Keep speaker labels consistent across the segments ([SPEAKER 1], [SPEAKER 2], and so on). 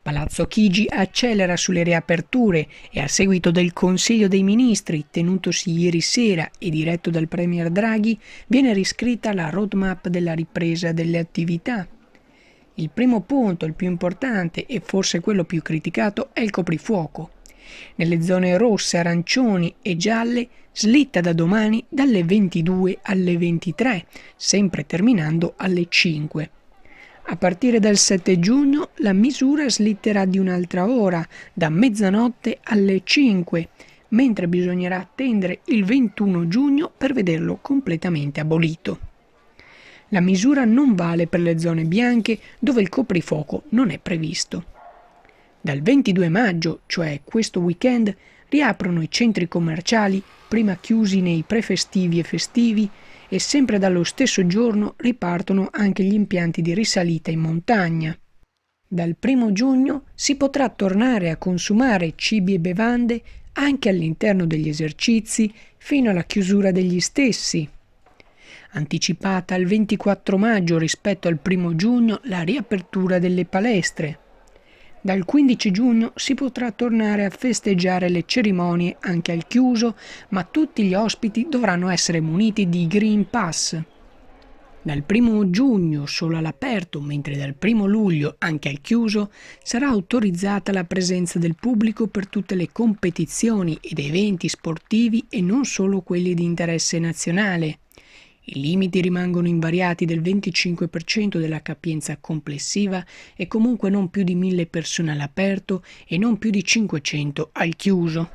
[SPEAKER 1] Palazzo Chigi accelera sulle riaperture e a seguito del Consiglio dei Ministri tenutosi ieri sera e diretto dal Premier Draghi viene riscritta la roadmap della ripresa delle attività. Il primo punto, il più importante e forse quello più criticato, è il coprifuoco. Nelle zone rosse, arancioni e gialle slitta da domani dalle 22 alle 23, sempre terminando alle 5. A partire dal 7 giugno la misura slitterà di un'altra ora, da mezzanotte alle 5, mentre bisognerà attendere il 21 giugno per vederlo completamente abolito. La misura non vale per le zone bianche dove il coprifuoco non è previsto. Dal 22 maggio, cioè questo weekend, riaprono i centri commerciali prima chiusi nei prefestivi e festivi e sempre dallo stesso giorno ripartono anche gli impianti di risalita in montagna. Dal 1 giugno si potrà tornare a consumare cibi e bevande anche all'interno degli esercizi fino alla chiusura degli stessi. Anticipata al 24 maggio rispetto al 1 giugno la riapertura delle palestre. Dal 15 giugno si potrà tornare a festeggiare le cerimonie anche al chiuso, ma tutti gli ospiti dovranno essere muniti di Green Pass. Dal 1 giugno solo all'aperto, mentre dal 1 luglio anche al chiuso, sarà autorizzata la presenza del pubblico per tutte le competizioni ed eventi sportivi e non solo quelli di interesse nazionale. I limiti rimangono invariati del 25% della capienza complessiva e comunque non più di 1000 persone all'aperto e non più di 500 al chiuso.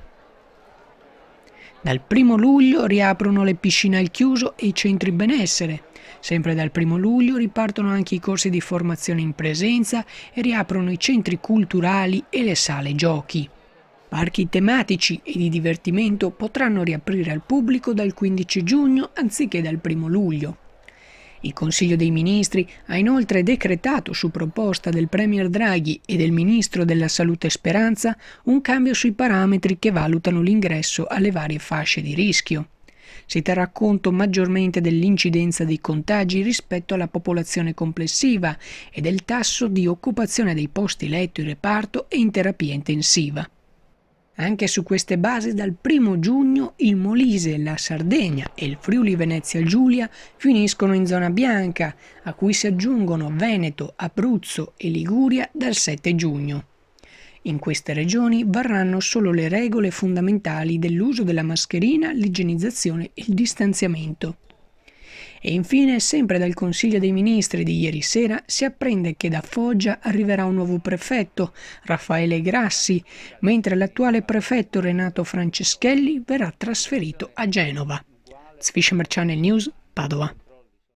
[SPEAKER 1] Dal 1 luglio riaprono le piscine al chiuso e i centri benessere. Sempre dal 1 luglio ripartono anche i corsi di formazione in presenza e riaprono i centri culturali e le sale giochi. Parchi tematici e di divertimento potranno riaprire al pubblico dal 15 giugno anziché dal 1 luglio. Il Consiglio dei Ministri ha inoltre decretato su proposta del Premier Draghi e del Ministro della Salute Speranza un cambio sui parametri che valutano l'ingresso alle varie fasce di rischio. Si terrà conto maggiormente dell'incidenza dei contagi rispetto alla popolazione complessiva e del tasso di occupazione dei posti letto in reparto e in terapia intensiva. Anche su queste basi dal 1 giugno il Molise, la Sardegna e il Friuli Venezia Giulia finiscono in zona bianca, a cui si aggiungono Veneto, Abruzzo e Liguria dal 7 giugno. In queste regioni varranno solo le regole fondamentali dell'uso della mascherina, l'igienizzazione e il distanziamento. E infine, sempre dal Consiglio dei Ministri di ieri sera, si apprende che da Foggia arriverà un nuovo prefetto, Raffaele Grassi, mentre l'attuale prefetto Renato Franceschelli verrà trasferito a Genova. Sfisciamer Channel News, Padova.